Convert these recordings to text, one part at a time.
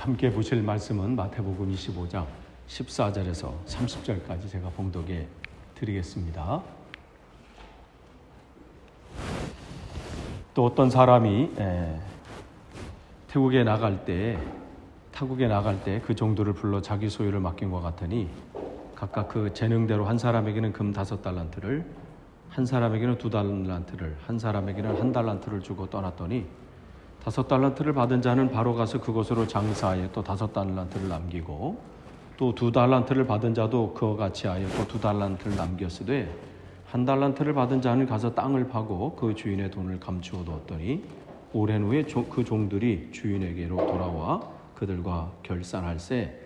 함께 보실 말씀은 마태복음 25장 14절에서 30절까지 제가 봉독해 드리겠습니다. 또 어떤 사람이 타국에 나갈 때 그 정도를 불러 자기 소유를 맡긴 것 같으니 각각 그 재능대로 한 사람에게는 금 5달란트를, 한 사람에게는 2달란트를, 한 사람에게는 1달란트를 주고 떠났더니 5달란트를 받은 자는 바로 가서 그곳으로 장사하여 또 5달란트를 남기고, 또 2달란트를 받은 자도 그와 같이 하여 또 2달란트를 남겼으되 1달란트를 받은 자는 가서 땅을 파고 그 주인의 돈을 감추어 두었더니 오랜 후에 그 종들이 주인에게로 돌아와 그들과 결산할세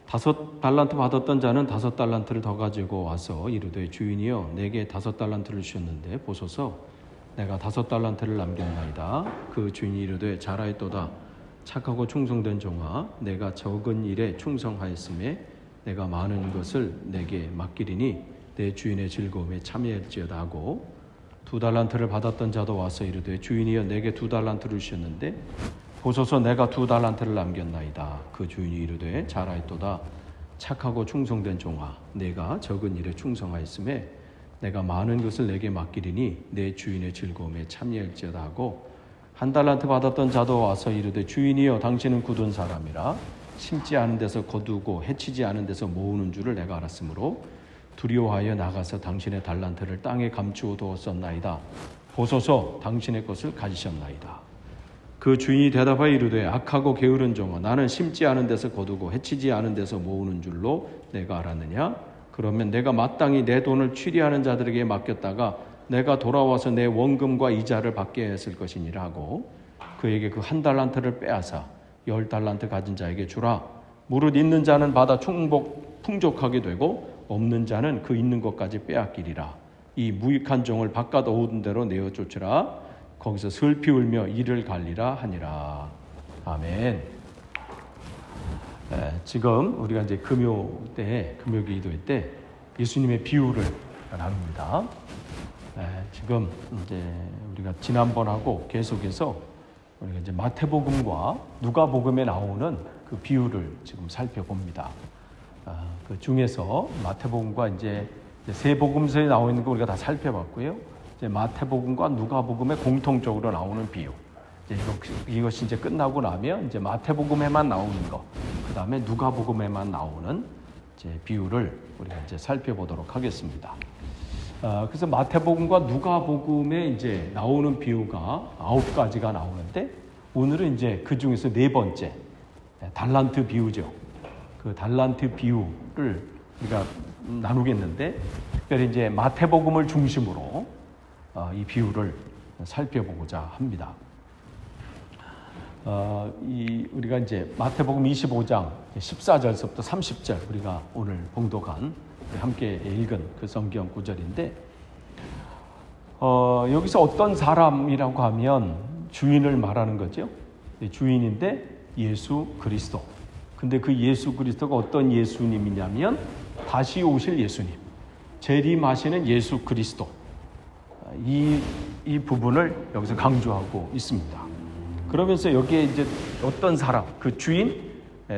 5달란트 받았던 자는 5달란트를 더 가지고 와서 이르되 주인이여 내게 5달란트를 주셨는데 보소서 내가 5달란트를 남겼나이다. 그 주인이 이르되 잘하였도다. 착하고 충성된 종아, 내가 적은 일에 충성하였음에 내가 많은 것을 내게 맡기리니 내 주인의 즐거움에 참여할지어다 하고 2달란트를 받았던 자도 와서 이르되 주인이여 내게 2달란트를 주셨는데 보소서 내가 2달란트를 남겼나이다. 그 주인이 이르되 잘하였도다. 착하고 충성된 종아, 내가 적은 일에 충성하였음에 내가 많은 것을 내게 맡기리니 내 주인의 즐거움에 참여할지어다 하고 1달란트 받았던 자도 와서 이르되 주인이여 당신은 굳은 사람이라 심지 않은 데서 거두고 해치지 않은 데서 모으는 줄을 내가 알았으므로 두려워하여 나가서 당신의 달란트를 땅에 감추어 두었었나이다. 보소서 당신의 것을 가지셨나이다. 그 주인이 대답하여 이르되 악하고 게으른 종아, 나는 심지 않은 데서 거두고 해치지 않은 데서 모으는 줄로 내가 알았느냐? 그러면 내가 마땅히 내 돈을 취리하는 자들에게 맡겼다가 내가 돌아와서 내 원금과 이자를 받게 했을 것이니라 하고 그에게 그 1달란트를 빼앗아 10달란트 가진 자에게 주라. 무릇 있는 자는 받아 풍족하게 되고 없는 자는 그 있는 것까지 빼앗기리라. 이 무익한 종을 바깥 어두운 데로 내어 쫓으라. 거기서 슬피 울며 이를 갈리라 하니라. 아멘. 지금 우리가 이제 금요기도회 때 예수님의 비유를 나눕니다. 지금 이제 우리가 지난번하고 계속해서 우리가 이제 마태복음과 누가복음에 나오는 그 비유를 지금 살펴봅니다. 그 중에서 마태복음과 이제 세 복음서에 나와 있는 거 우리가 다 살펴봤고요. 이제 마태복음과 누가복음에 공통적으로 나오는 비유. 이제 이것이 이제 끝나고 나면 이제 마태복음에만 나오는 거, 그 다음에 누가복음에만 나오는 이제 비유를 우리가 이제 살펴보도록 하겠습니다. 그래서 마태복음과 누가복음에 이제 나오는 비유가 9가지가 나오는데 오늘은 이제 그 중에서 4번째 달란트 비유죠. 그 달란트 비유를 우리가 나누겠는데 특별히 이제 마태복음을 중심으로 이 비유를 살펴보고자 합니다. 우리가 이제 마태복음 25장 14절부터 30절 우리가 오늘 봉독한 함께 읽은 그 성경 구절인데 여기서 어떤 사람이라고 하면 주인을 말하는 거죠. 주인인데 예수 그리스도. 근데 그 예수 그리스도가 어떤 예수님이냐면 다시 오실 예수님, 재림하시는 예수 그리스도. 이 부분을 여기서 강조하고 있습니다. 그러면서 여기에 이제 어떤 사람, 그 주인,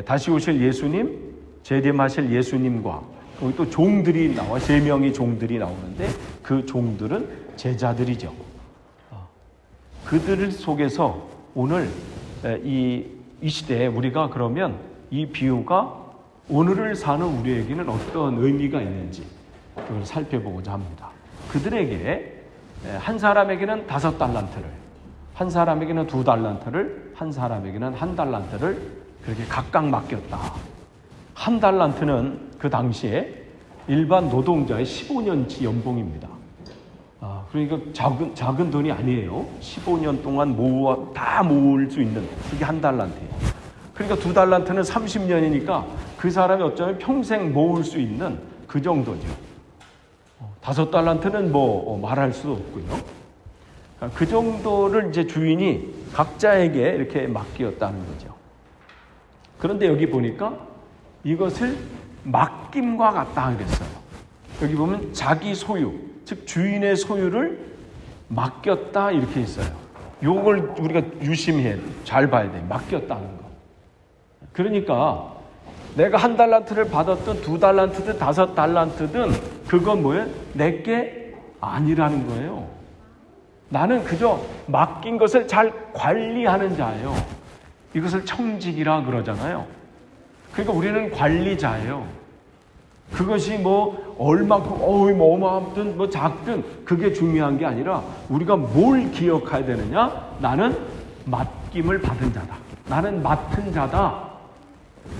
다시 오실 예수님, 재림하실 예수님과 거기 또 종들이 나와 3명의 종들이 나오는데 그 종들은 제자들이죠. 그들 속에서 오늘 이 시대에 우리가 그러면 이 비유가 오늘을 사는 우리에게는 어떤 의미가 있는지 그걸 살펴보고자 합니다. 그들에게 한 사람에게는 5달란트를, 한 사람에게는 2달란트를, 한 사람에게는 1달란트를 그렇게 각각 맡겼다. 1달란트는 그 당시에 일반 노동자의 15년치 연봉입니다. 그러니까 작은 돈이 아니에요. 15년 동안 다 모을 수 있는 그게 1달란트예요. 그러니까 2달란트는 30년이니까 그 사람이 어쩌면 평생 모을 수 있는 그 정도죠. 5달란트는 뭐 말할 수도 없고요. 그 정도를 이제 주인이 각자에게 이렇게 맡겼다는 거죠. 그런데 여기 보니까 이것을 맡김과 같다 그랬어요. 여기 보면 자기 소유, 즉 주인의 소유를 맡겼다 이렇게 있어요. 이걸 우리가 유심히 잘 봐야 돼요. 맡겼다는 거. 그러니까 내가 1달란트를 받았든 2달란트든 5달란트든 그건 뭐예요? 내게 아니라는 거예요. 나는 그저 맡긴 것을 잘 관리하는 자예요. 이것을 청직이라 그러잖아요. 그러니까 우리는 관리자예요. 그것이 뭐 얼마큼 뭐 어마하든 뭐 작든 그게 중요한 게 아니라 우리가 뭘 기억해야 되느냐? 나는 맡김을 받은 자다. 나는 맡은 자다.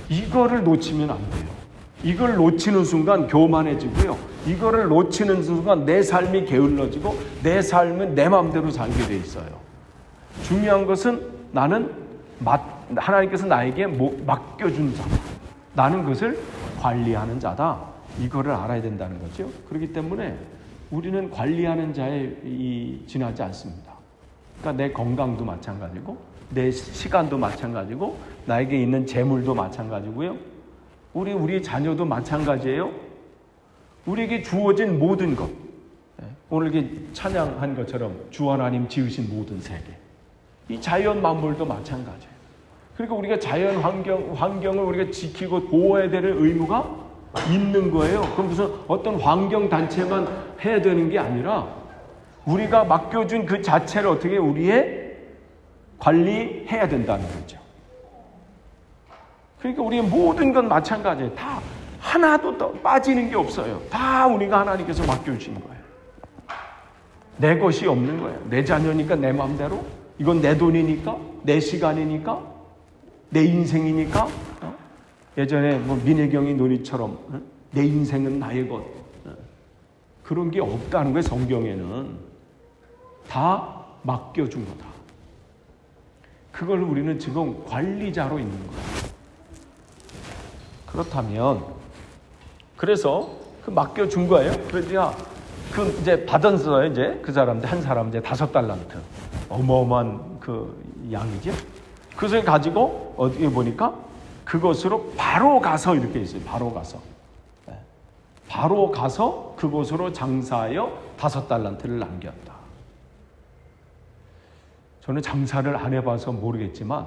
이거를 놓치면 안 돼요. 이걸 놓치는 순간 교만해지고요. 이거를 놓치는 순간 내 삶이 게을러지고 내 삶은 내 마음대로 살게 돼 있어요. 중요한 것은 나는 하나님께서 나에게 맡겨준 자다. 나는 그것을 관리하는 자다. 이거를 알아야 된다는 거죠. 그렇기 때문에 우리는 관리하는 자에 지나지 않습니다. 그러니까 내 건강도 마찬가지고 내 시간도 마찬가지고 나에게 있는 재물도 마찬가지고요. 우리 자녀도 마찬가지예요. 우리에게 주어진 모든 것, 오늘 이렇게 찬양한 것처럼 주 하나님 지으신 모든 세계, 이 자연 만물도 마찬가지예요. 그러니까 우리가 자연 환경을 우리가 지키고 보호해야 될 의무가 있는 거예요. 그럼 무슨 어떤 환경 단체만 해야 되는 게 아니라 우리가 맡겨준 그 자체를 어떻게 우리의 관리해야 된다는 거죠. 그러니까 우리의 모든 건 마찬가지예요. 다 하나도 더 빠지는 게 없어요. 다 우리가 하나님께서 맡겨주신 거예요. 내 것이 없는 거예요. 내 자녀니까 내 마음대로, 이건 내 돈이니까, 내 시간이니까, 내 인생이니까. 예전에 뭐 민혜경이 논의처럼 내 인생은 나의 것, 그런 게 없다는 거예요. 성경에는 다 맡겨준 거다. 그걸 우리는 지금 관리자로 있는 거예요. 그렇다면 그래서 그 맡겨준 거예요. 그러니까 그 이제 받았어요. 이제 그 사람들 한 사람 이제 5달란트, 어마어마한 그 양이죠. 그것을 가지고 어디에 보니까 그것으로 바로 가서 이렇게 있어요. 바로 가서, 바로 가서 그곳으로 장사하여 5달란트를 남겼다. 저는 장사를 안 해봐서 모르겠지만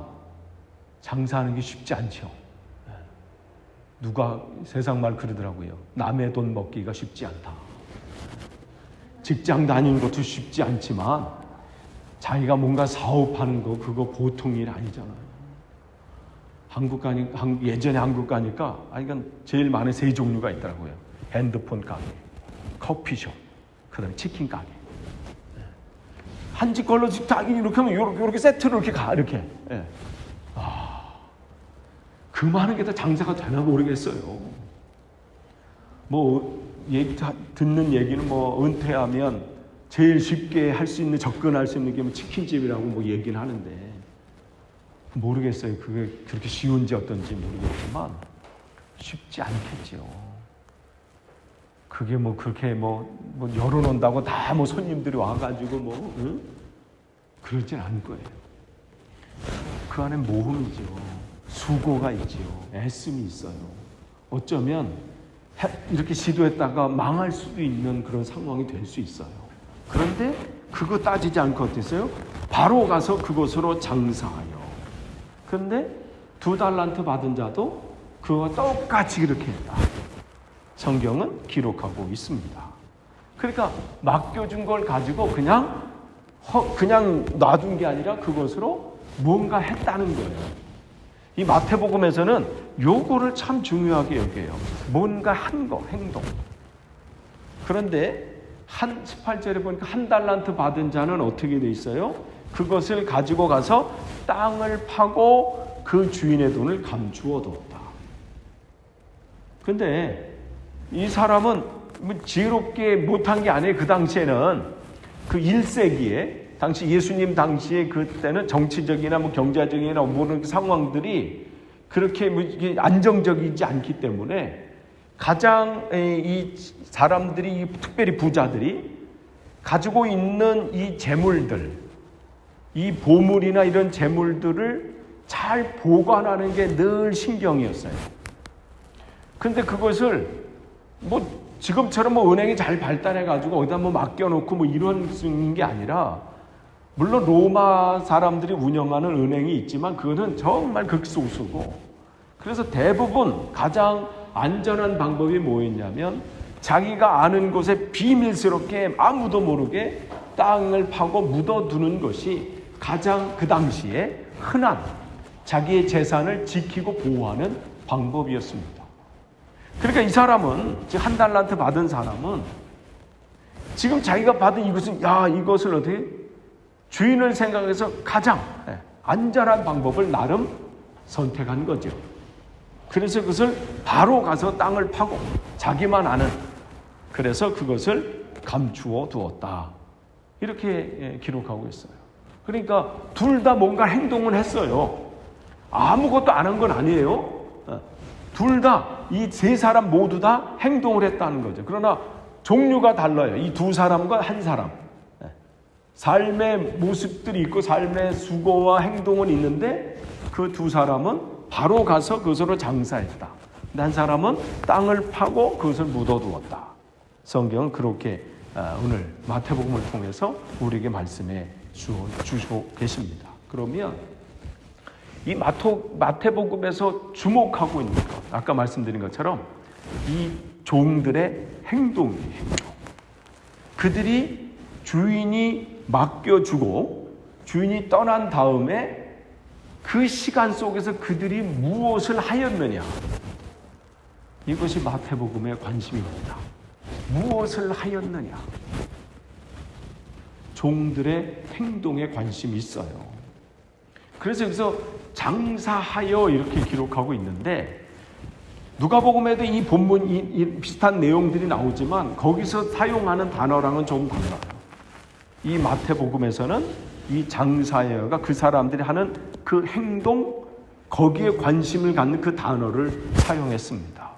장사하는 게 쉽지 않죠. 누가 세상 말 그러더라고요. 남의 돈 먹기가 쉽지 않다. 직장 다니는 것도 쉽지 않지만 자기가 뭔가 사업하는 거 그거 보통 일 아니잖아요. 예전에 한국 가니까 제일 많은 3종류가 있더라고요. 핸드폰 가게, 커피숍, 그다음에 치킨 가게. 한 집 걸러서 다 이렇게 하면 이렇게 세트로 이렇게 가 이렇게. 그 많은 게 다 장사가 되나 모르겠어요. 뭐 듣는 얘기는 뭐 은퇴하면 제일 쉽게 할 수 있는 접근할 수 있는 게 뭐 치킨집이라고 뭐 얘기는 하는데 모르겠어요. 그게 그렇게 쉬운지 어떤지 모르겠지만 쉽지 않겠죠. 그게 뭐 그렇게 뭐 열어놓는다고 다 뭐 손님들이 와가지고 그러진 않을 거예요. 그 안에 모험이죠. 수고가 있죠. 애씀이 있어요. 어쩌면 이렇게 시도했다가 망할 수도 있는 그런 상황이 될 수 있어요. 그런데 그거 따지지 않고 어땠어요? 바로 가서 그곳으로 장사하여. 그런데 2달란트 받은 자도 그와 똑같이 그렇게 했다. 성경은 기록하고 있습니다. 그러니까 맡겨준 걸 가지고 그냥 놔둔 게 아니라 그것으로 뭔가 했다는 거예요. 이 마태복음에서는 요거를 참 중요하게 여겨요. 뭔가 한 거, 행동. 그런데 18절에 보니까 1달란트 받은 자는 어떻게 돼 있어요? 그것을 가지고 가서 땅을 파고 그 주인의 돈을 감추어 뒀다. 근데 이 사람은 지혜롭게 못한 게 아니에요. 그 당시에는 그 1세기에 당시 예수님 당시에 그때는 정치적이나 뭐 경제적이나 모든 상황들이 그렇게 안정적이지 않기 때문에 가장 이 사람들이 특별히 부자들이 가지고 있는 이 재물들, 이 보물이나 이런 재물들을 잘 보관하는 게 늘 신경이었어요. 근데 그것을 뭐 지금처럼 뭐 은행이 잘 발달해가지고 어디다 뭐 맡겨놓고 뭐 이런 게 아니라 물론 로마 사람들이 운영하는 은행이 있지만 그거는 정말 극소수고 그래서 대부분 가장 안전한 방법이 뭐였냐면 자기가 아는 곳에 비밀스럽게 아무도 모르게 땅을 파고 묻어두는 것이 가장 그 당시에 흔한 자기의 재산을 지키고 보호하는 방법이었습니다. 그러니까 이 사람은, 즉 한 달란트 받은 사람은 지금 자기가 받은 이것을 어떻게 주인을 생각해서 가장 안전한 방법을 나름 선택한 거죠. 그래서 그것을 바로 가서 땅을 파고 자기만 아는, 그래서 그것을 감추어 두었다. 이렇게 기록하고 있어요. 그러니까 둘 다 뭔가 행동을 했어요. 아무것도 안 한 건 아니에요. 둘 다, 이 세 사람 모두 다 행동을 했다는 거죠. 그러나 종류가 달라요. 이 두 사람과 한 사람. 삶의 모습들이 있고 삶의 수고와 행동은 있는데 그 두 사람은 바로 가서 그것으로 장사했다. 근데 한 사람은 땅을 파고 그것을 묻어두었다. 성경은 그렇게 오늘 마태복음을 통해서 우리에게 말씀해 주시고 계십니다. 그러면 이 마태복음에서 주목하고 있는 것, 아까 말씀드린 것처럼 이 종들의 행동이에요. 그들이 주인이 맡겨주고 주인이 떠난 다음에 그 시간 속에서 그들이 무엇을 하였느냐, 이것이 마태복음의 관심입니다. 무엇을 하였느냐, 종들의 행동에 관심이 있어요. 그래서 여기서 장사하여 이렇게 기록하고 있는데, 누가복음에도 이 본문 이 비슷한 내용들이 나오지만 거기서 사용하는 단어랑은 조금 달라요. 이 마태복음에서는 이 장사하여가 그 사람들이 하는 그 행동, 거기에 관심을 갖는 그 단어를 사용했습니다.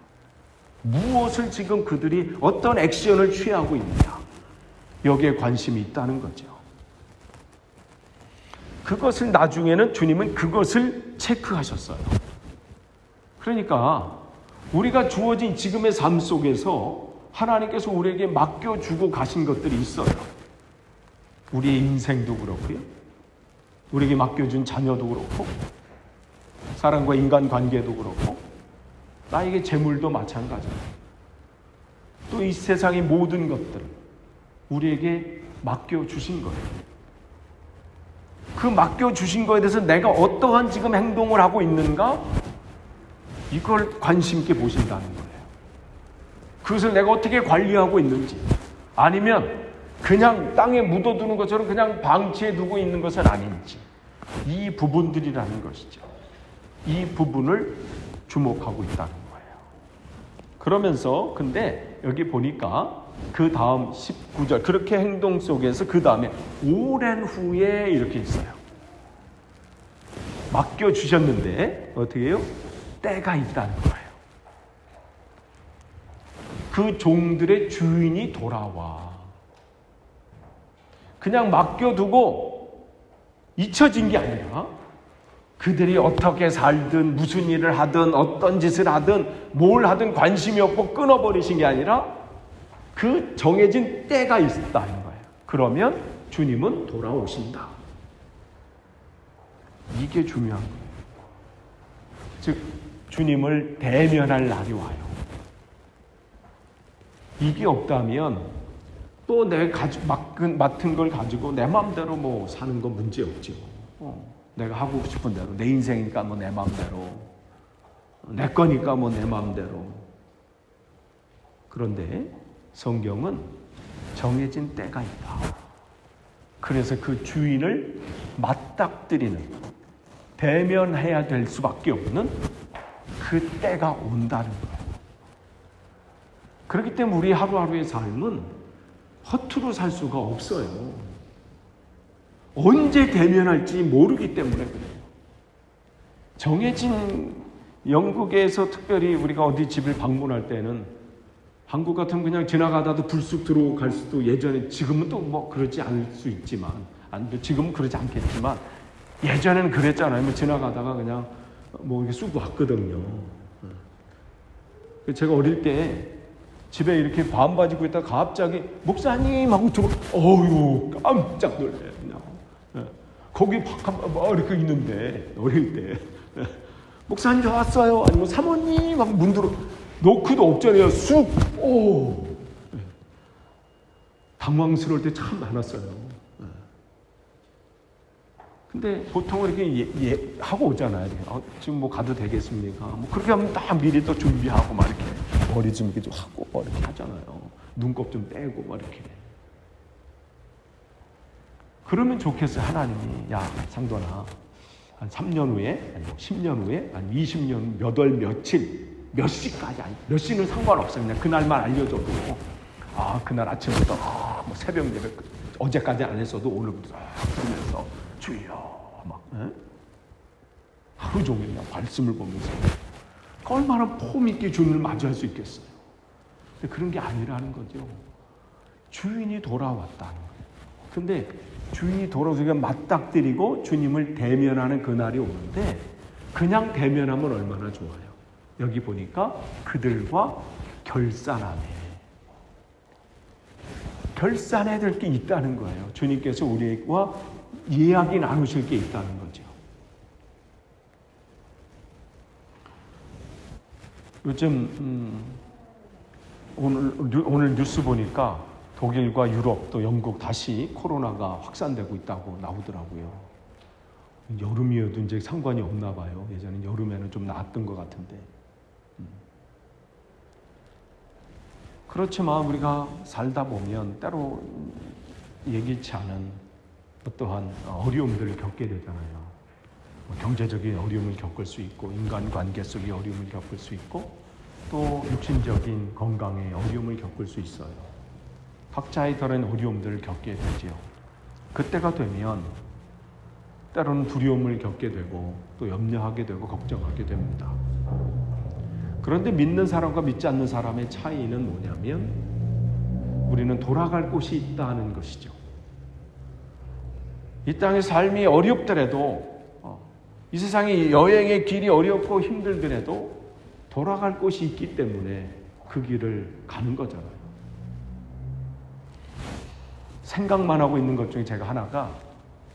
무엇을 지금 그들이 어떤 액션을 취하고 있느냐, 여기에 관심이 있다는 거죠. 그것을 나중에는 주님은 그것을 체크하셨어요. 그러니까 우리가 주어진 지금의 삶 속에서 하나님께서 우리에게 맡겨주고 가신 것들이 있어요. 우리의 인생도 그렇고요, 우리에게 맡겨준 자녀도 그렇고, 사람과 인간관계도 그렇고, 나에게 재물도 마찬가지예요. 또 이 세상의 모든 것들 우리에게 맡겨주신 거예요. 그 맡겨주신 거에 대해서 내가 어떠한 지금 행동을 하고 있는가, 이걸 관심 있게 보신다는 거예요. 그것을 내가 어떻게 관리하고 있는지, 아니면 그냥 땅에 묻어두는 것처럼 그냥 방치해 두고 있는 것은 아닌지, 이 부분들이라는 것이죠. 이 부분을 주목하고 있다는 거예요. 그러면서 근데 여기 보니까 그 다음 19절, 그렇게 행동 속에서 그 다음에 오랜 후에 이렇게 있어요. 맡겨주셨는데 어떻게 해요? 때가 있다는 거예요. 그 종들의 주인이 돌아와. 그냥 맡겨두고 잊혀진 게 아니라 그들이 어떻게 살든 무슨 일을 하든 어떤 짓을 하든 뭘 하든 관심이 없고 끊어버리신 게 아니라 그 정해진 때가 있다는 거예요. 그러면 주님은 돌아오신다. 이게 중요한 거예요. 즉 주님을 대면할 날이 와요. 이게 없다면 또 내가 맡은 걸 가지고 내 마음대로 뭐 사는 건 문제 없죠. 내가 하고 싶은 대로, 내 인생이니까 뭐 내 마음대로, 내 거니까 뭐 내 마음대로. 그런데 성경은 정해진 때가 있다. 그래서 그 주인을 맞닥뜨리는, 대면해야 될 수밖에 없는 그 때가 온다는 거예요. 그렇기 때문에 우리 하루하루의 삶은 허투루 살 수가 없어요. 언제 대면할지 모르기 때문에 그래요. 정해진, 영국에서 특별히 우리가 어디 집을 방문할 때는 한국 같으면 그냥 지나가다도 불쑥 들어갈 수도, 예전에, 지금은 또 뭐 그러지 않을 수 있지만, 지금은 그러지 않겠지만 예전에는 그랬잖아요. 뭐 지나가다가 그냥 뭐 이렇게 쑥 왔거든요. 제가 어릴 때 집에 이렇게 반바지 입고 있다가 갑자기 목사님 하고 들어, 어휴, 깜짝 놀래요. 그냥. 거기 막 이렇게 있는데, 어릴 때. 목사님 저 왔어요. 아니면 사모님 막 문 들어 노크도 없잖아요. 쑥. 오. 당황스러울 때 참 많았어요. 근데 보통 이렇게 하고 오잖아요. 지금 뭐 가도 되겠습니까? 뭐 그렇게 하면 딱 미리 또 준비하고 막 이렇게 머리 좀 이렇게 좀 하고 막 이렇게 하잖아요. 눈곱 좀 떼고 막 이렇게. 그러면 좋겠어요. 하나님이 야 상도나 한 3년 후에 아니 10년 후에 한 20년 몇 월 며칠 몇 시까지 아니 몇 시는 상관없어요. 그냥 그날만 알려줘도 그날 아침부터 뭐 새벽 예배 어제까지 안 했어도 오늘부터 그러면서 주여 막 하루 종일 그냥 말씀을 보면서 얼마나 폼 있게 주님을 맞이할 수 있겠어요. 근데 그런 게 아니라는 거죠. 주인이 돌아왔다는 거예요. 근데 주인이 돌아오서 맞닥뜨리고 주님을 대면하는 그날이 오는데 그냥 대면하면 얼마나 좋아요. 여기 보니까 그들과 결산해야 될 게 있다는 거예요. 주님께서 우리와 이야기 나누실 게 있다는 거죠. 요즘 오늘 뉴스 보니까 독일과 유럽 또 영국 다시 코로나가 확산되고 있다고 나오더라고요. 여름이어도 이제 상관이 없나 봐요. 예전엔 여름에는 좀 나았던 것 같은데. 그렇지만 우리가 살다 보면 때로 예기치 않은 어떠한 어려움들을 겪게 되잖아요. 경제적인 어려움을 겪을 수 있고 인간관계 속의 어려움을 겪을 수 있고 또 육신적인 건강의 어려움을 겪을 수 있어요. 각자의 다른 어려움들을 겪게 되죠. 그때가 되면 때로는 두려움을 겪게 되고 또 염려하게 되고 걱정하게 됩니다. 그런데 믿는 사람과 믿지 않는 사람의 차이는 뭐냐면 우리는 돌아갈 곳이 있다는 것이죠. 이 땅의 삶이 어렵더라도 이 세상의 여행의 길이 어렵고 힘들더라도 돌아갈 곳이 있기 때문에 그 길을 가는 거잖아요. 생각만 하고 있는 것 중에 제가 하나가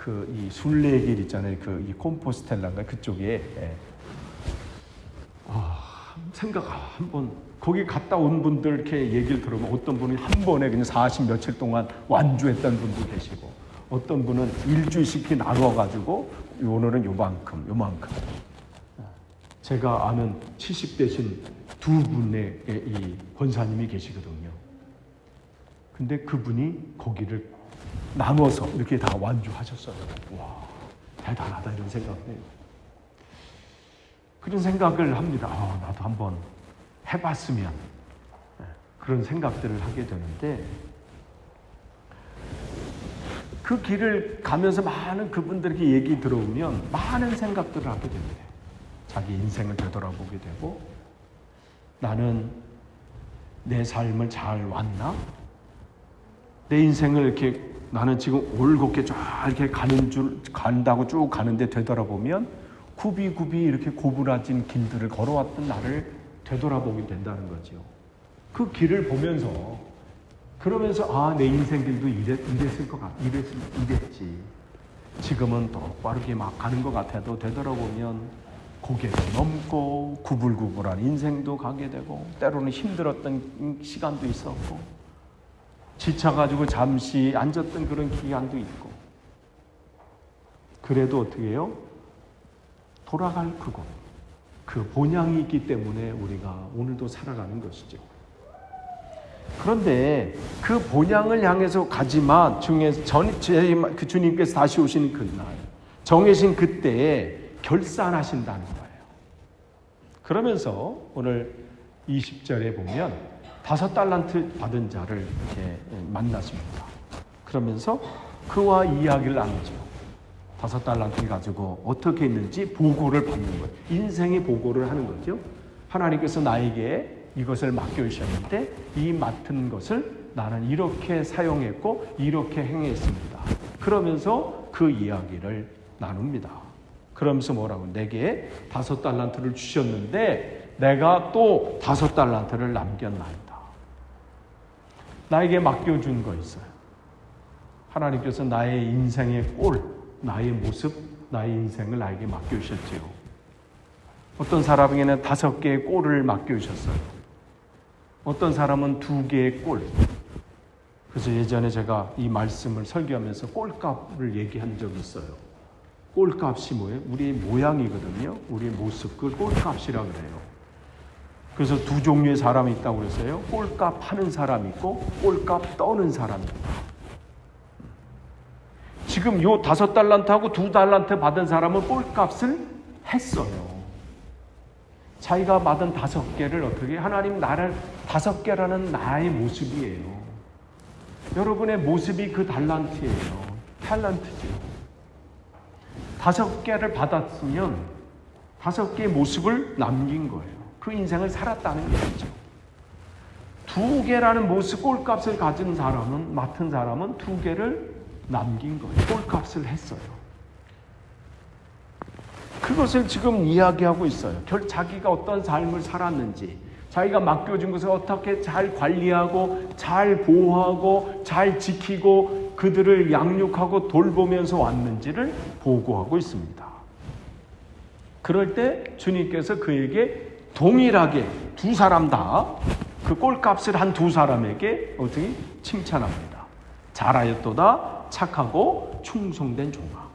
이 순례길 있잖아요. 이 콤포스텔라인가 그쪽에 생각 한번 거기 갔다 온 분들 이렇게 얘기를 들으면 어떤 분이 한 번에 그냥 40 며칠 동안 완주했던 분도 계시고 어떤 분은 일주일씩 나눠가지고 오늘은 요만큼 제가 아는 70대신 두 분의 이 권사님이 계시거든요. 근데 그분이 거기를 나눠서 이렇게 다 완주하셨어요. 와, 대단하다 이런 생각을 해요. 그런 생각을 합니다. 나도 한번 해봤으면 그런 생각들을 하게 되는데 그 길을 가면서 많은 그분들에게 얘기 들어오면 많은 생각들을 하게 됩니다. 자기 인생을 되돌아보게 되고 나는 내 삶을 잘 왔나? 내 인생을 이렇게 나는 지금 올곧게 쫙 이렇게 간다고 쭉 가는데 되돌아보면 굽이굽이 이렇게 고부라진 길들을 걸어왔던 나를 되돌아보게 된다는 거죠. 그 길을 보면서 그러면서 내 인생길도 이랬을 것 같아. 이랬지. 지금은 똑바르게 막 가는 것 같아도 되돌아보면 고개도 넘고 구불구불한 인생도 가게 되고 때로는 힘들었던 시간도 있었고 지쳐가지고 잠시 앉았던 그런 기간도 있고 그래도 어떻게 해요? 돌아갈 그곳, 그 본향이 있기 때문에 우리가 오늘도 살아가는 것이죠. 그런데 그 본향을 향해서 가지만 그 주님께서 다시 오시는 그날 정해진 그때에 결산하신다는 거예요. 그러면서 오늘 20절에 보면 5달란트 받은 자를 이렇게 만나십니다. 그러면서 그와 이야기를 나누죠. 5달란트를 가지고 어떻게 했는지 보고를 받는 거예요. 인생의 보고를 하는 거죠. 하나님께서 나에게 이것을 맡겨주셨는데 이 맡은 것을 나는 이렇게 사용했고 이렇게 행했습니다. 그러면서 그 이야기를 나눕니다. 그러면서 뭐라고? 내게 5달란트를 주셨는데 내가 또 5달란트를 남겼나이다. 나에게 맡겨준 거 있어요. 하나님께서 나의 인생의 꼴, 나의 모습, 나의 인생을 나에게 맡겨주셨지요. 어떤 사람에게는 5개의 꼴을 맡겨주셨어요. 어떤 사람은 2개의 꼴. 그래서 예전에 제가 이 말씀을 설교하면서 꼴값을 얘기한 적이 있어요. 꼴값이 뭐예요? 우리의 모양이거든요. 우리의 모습, 그걸 꼴값이라 그래요. 그래서 2 종류의 사람이 있다고 그랬어요. 꼴값 하는 사람이 있고 꼴값 떠는 사람이 있고. 지금 요 5달란트하고 2달란트 받은 사람은 꼴값을 했어요. 자기가 받은 5개를 어떻게, 하나님 나를 5개라는 나의 모습이에요. 여러분의 모습이 그 달란트예요. 탤런트죠. 5개를 받았으면 5개의 모습을 남긴 거예요. 그 인생을 살았다는 얘기죠. 2개라는 모습, 꼴값을 가진 사람은, 맡은 사람은 2개를 남긴 거예요. 꼴값을 했어요. 그것을 지금 이야기하고 있어요. 자기가 어떤 삶을 살았는지, 자기가 맡겨준 것을 어떻게 잘 관리하고 잘 보호하고 잘 지키고 그들을 양육하고 돌보면서 왔는지를 보고하고 있습니다. 그럴 때 주님께서 그에게 동일하게 2 사람 다 그 꼴값을 한 2 사람에게 어떻게 칭찬합니다. 잘하였도다 착하고 충성된 종아.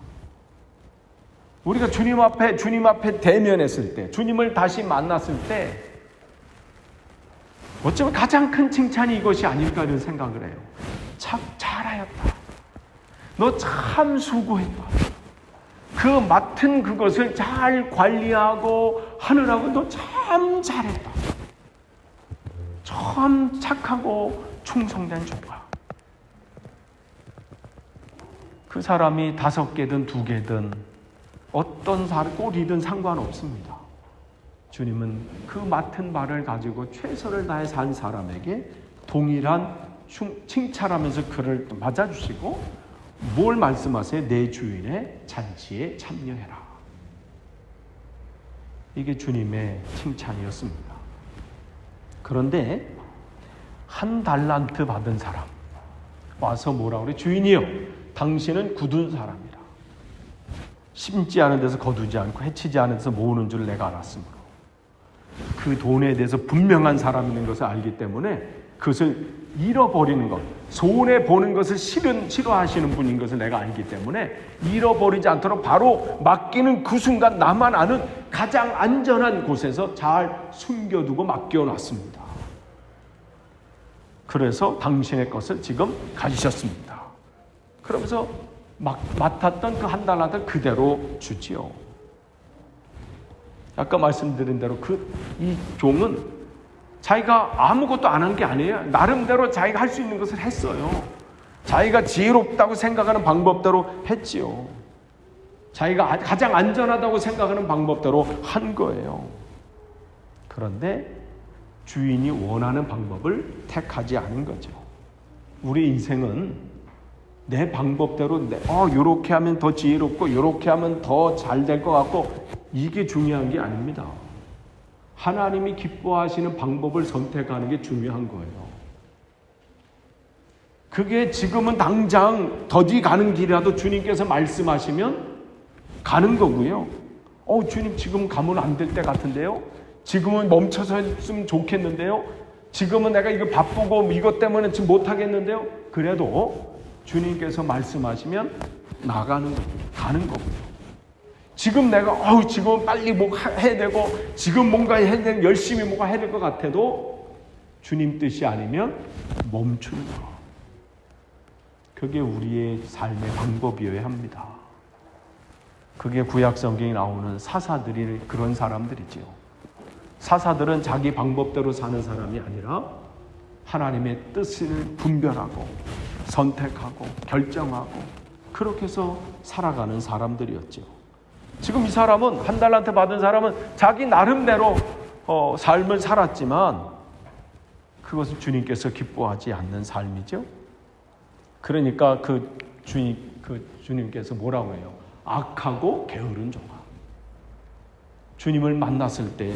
우리가 주님 앞에 대면했을 때, 주님을 다시 만났을 때 어쩌면 가장 큰 칭찬이 이것이 아닐까 이런 생각을 해요. 참 잘하였다. 너 참 수고했다. 그 맡은 그것을 잘 관리하고 하느라고 너 참 잘했다. 참 착하고 충성된 종아. 그 사람이 5개든 2개든 어떤 꼴이든 상관없습니다. 주님은 그 맡은 바를 가지고 최선을 다해 산 사람에게 동일한 칭찬하면서 그를 맞아주시고 뭘 말씀하세요? 내 주인의 잔치에 참여해라. 이게 주님의 칭찬이었습니다. 그런데 1 달란트 받은 사람 와서 뭐라고 그래? 주인이여, 당신은 굳은 사람이라. 심지 않은 데서 거두지 않고 해치지 않은 데서 모으는 줄 내가 알았으므로, 그 돈에 대해서 분명한 사람인 것을 알기 때문에 그것을 잃어버리는 것, 손해보는 것을 싫어하시는 분인 것을 내가 알기 때문에 잃어버리지 않도록 바로 맡기는 그 순간 나만 아는 가장 안전한 곳에서 잘 숨겨두고 맡겨놨습니다. 그래서 당신의 것을 지금 가지셨습니다. 그러면서 맡았던 그 1 달란트 그대로 주지요. 아까 말씀드린 대로 이 종은 자기가 아무것도 안 한 게 아니에요. 나름대로 자기가 할 수 있는 것을 했어요. 자기가 지혜롭다고 생각하는 방법대로 했지요. 자기가 가장 안전하다고 생각하는 방법대로 한 거예요. 그런데 주인이 원하는 방법을 택하지 않은 거죠. 우리 인생은 내 방법대로 이렇게 하면 더 지혜롭고 이렇게 하면 더 잘 될 것 같고, 이게 중요한 게 아닙니다. 하나님이 기뻐하시는 방법을 선택하는 게 중요한 거예요. 그게 지금은 당장 더디 가는 길이라도 주님께서 말씀하시면 가는 거고요. 주님 지금 가면 안 될 때 같은데요. 지금은 멈춰서 했으면 좋겠는데요. 지금은 내가 이거 바쁘고 이것 때문에 지금 못 하겠는데요. 그래도 주님께서 말씀하시면 나가는 겁니다. 가는 거고요. 지금 내가 지금 빨리 뭐 해야 되고 지금 뭔가 해야 되고 열심히 뭔가 해야 될 것 같아도 주님 뜻이 아니면 멈추는 거. 그게 우리의 삶의 방법이어야 합니다. 그게 구약 성경에 나오는 사사들이 그런 사람들이지요. 사사들은 자기 방법대로 사는 사람이 아니라 하나님의 뜻을 분별하고 선택하고 결정하고 그렇게 해서 살아가는 사람들이었죠. 지금 이 사람은 1 달란트 받은 사람은 자기 나름대로 삶을 살았지만 그것은 주님께서 기뻐하지 않는 삶이죠. 그러니까 주님께서 뭐라고 해요? 악하고 게으른 종아. 주님을 만났을 때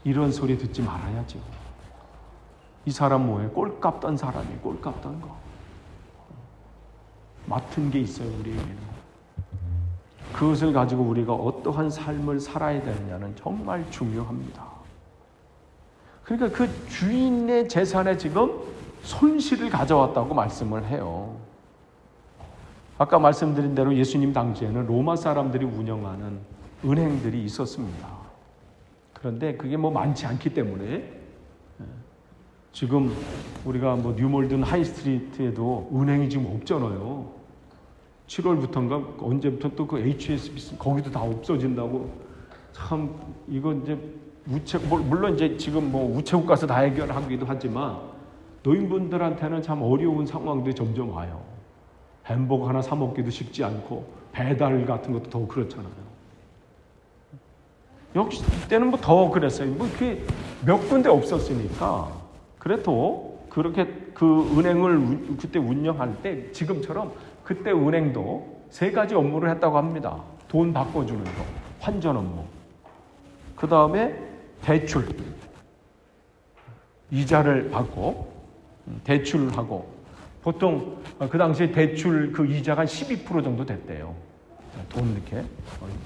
이런 소리 듣지 말아야죠. 이 사람 뭐예요? 꼴값 떤 사람이 꼴값 떤 거. 맡은 게 있어요, 우리에게는. 그것을 가지고 우리가 어떠한 삶을 살아야 되느냐는 정말 중요합니다. 그러니까 그 주인의 재산에 지금 손실을 가져왔다고 말씀을 해요. 아까 말씀드린 대로 예수님 당시에는 로마 사람들이 운영하는 은행들이 있었습니다. 그런데 그게 뭐 많지 않기 때문에 지금 우리가 뭐 뉴몰든 하이스트리트에도 은행이 지금 없잖아요. 7월부터인가 언제부터 또 그 HSBC 거기도 다 없어진다고. 참 이거 이제 물론 이제 지금 뭐 우체국 가서 다 해결하기도 하지만 노인분들한테는 참 어려운 상황들이 점점 와요. 햄버거 하나 사 먹기도 쉽지 않고 배달 같은 것도 더 그렇잖아요. 역시 이때는 뭐 더 그랬어요. 뭐 그게 몇 군데 없었으니까. 그래도 그렇게 그 은행을 그때 운영할 때 지금처럼 그때 은행도 3가지 업무를 했다고 합니다. 돈 바꿔주는 거, 환전 업무. 그 다음에 대출, 이자를 받고 대출하고 보통 그 당시에 대출 그 이자가 한 12% 정도 됐대요. 돈 이렇게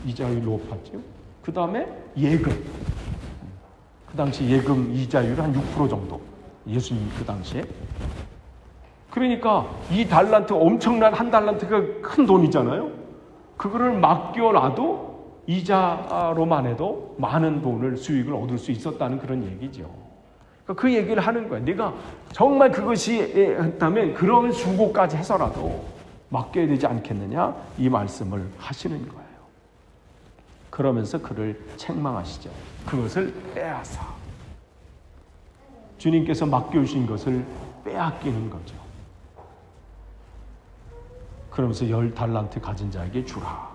이자율이 높았죠. 그 다음에 예금. 그 당시 예금 이자율이 한 6% 정도. 예수님 그 당시에. 그러니까 이 달란트 엄청난 한 달란트가 큰 돈이잖아요. 그거를 맡겨놔도 이자로만 해도 많은 돈을 수익을 얻을 수 있었다는 그런 얘기죠. 그러니까 그 얘기를 하는 거야. 네가 정말 그것이 했다면 그런 수고까지 해서라도 맡겨야 되지 않겠느냐 이 말씀을 하시는 거예요. 그러면서 그를 책망하시죠. 그것을 빼앗아. 주님께서 맡겨주신 것을 빼앗기는 거죠. 그러면서 10달란트 가진 자에게 주라.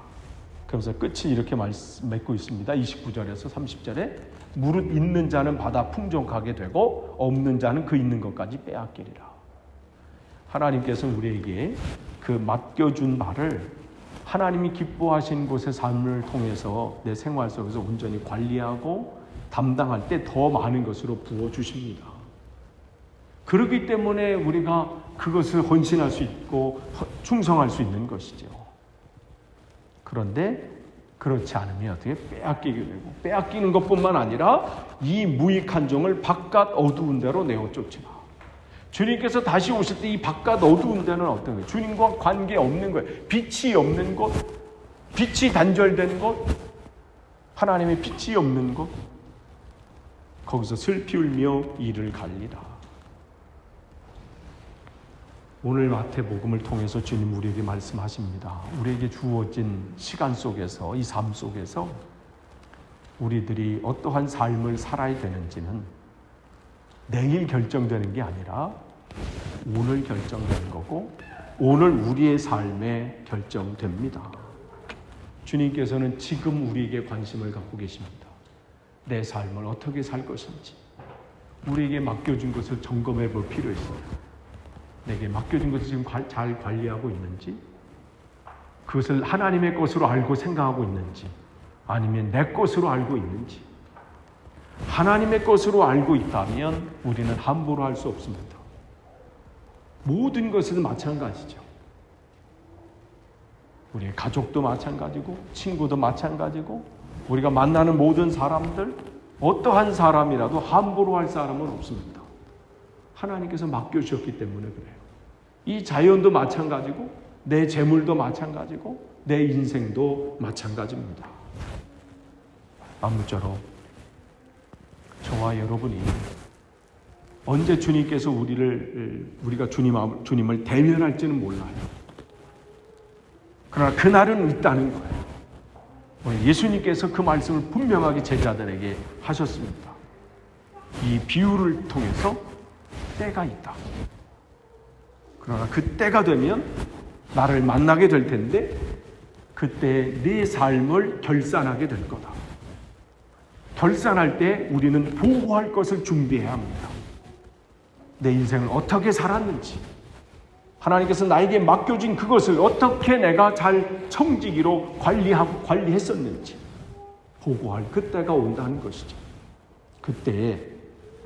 그러면서 끝이 이렇게 맺고 있습니다. 29절에서 30절에 무릇 있는 자는 받아 풍족하게 되고 없는 자는 그 있는 것까지 빼앗기리라. 하나님께서는 우리에게 그 맡겨준 바를 하나님이 기뻐하신 곳의 삶을 통해서 내 생활 속에서 온전히 관리하고 담당할 때 더 많은 것으로 부어주십니다. 그렇기 때문에 우리가 그것을 헌신할 수 있고 충성할 수 있는 것이죠. 그런데 그렇지 않으면 어떻게 빼앗기게 되고 빼앗기는 것뿐만 아니라 이 무익한 종을 바깥 어두운 데로 내어 쫓으라. 주님께서 다시 오실 때 이 바깥 어두운 데는 어떤 거예요? 주님과 관계 없는 거예요. 빛이 없는 곳, 빛이 단절된 곳, 하나님의 빛이 없는 곳, 거기서 슬피 울며 이를 갈리라. 오늘 마태복음을 통해서 주님 우리에게 말씀하십니다. 우리에게 주어진 시간 속에서, 이 삶 속에서 우리들이 어떠한 삶을 살아야 되는지는 내일 결정되는 게 아니라 오늘 결정되는 거고 오늘 우리의 삶에 결정됩니다. 주님께서는 지금 우리에게 관심을 갖고 계십니다. 내 삶을 어떻게 살 것인지 우리에게 맡겨준 것을 점검해 볼 필요 있습니다. 내게 맡겨진 것을 지금 잘 관리하고 있는지, 그것을 하나님의 것으로 알고 생각하고 있는지, 아니면 내 것으로 알고 있는지. 하나님의 것으로 알고 있다면 우리는 함부로 할 수 없습니다. 모든 것은 마찬가지죠. 우리의 가족도 마찬가지고 친구도 마찬가지고 우리가 만나는 모든 사람들, 어떠한 사람이라도 함부로 할 사람은 없습니다. 하나님께서 맡겨주셨기 때문에 그래요. 이 자연도 마찬가지고 내 재물도 마찬가지고 내 인생도 마찬가지입니다. 아무쪼록 저와 여러분이 언제 주님께서 우리가 주님을 대면할지는 몰라요. 그러나 그날은 있다는 거예요. 예수님께서 그 말씀을 분명하게 제자들에게 하셨습니다. 이 비유를 통해서 때가 있다. 그러나 그 때가 되면 나를 만나게 될 텐데 그때 네 삶을 결산하게 될 거다. 결산할 때 우리는 보호할 것을 준비해야 합니다. 내 인생을 어떻게 살았는지, 하나님께서 나에게 맡겨진 그것을 어떻게 내가 잘 청지기로 관리했었는지 보고할 그때가 온다는 것이죠. 그때에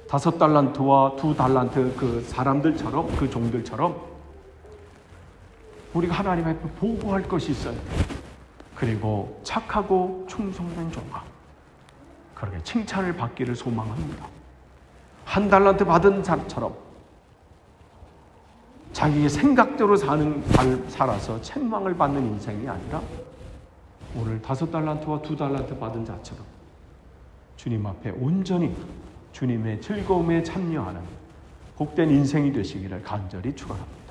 5달란트와 2달란트 그 사람들처럼, 그 종들처럼 우리가 하나님 앞에 보고할 것이 있어요. 그리고 착하고 충성된 종아, 그렇게 칭찬을 받기를 소망합니다. 한 달란트 받은 자처럼 자기의 생각대로 살아서 책망을 받는 인생이 아니라 오늘 5달란트와 2달란트 받은 자처럼 주님 앞에 온전히 주님의 즐거움에 참여하는 복된 인생이 되시기를 간절히 축원합니다.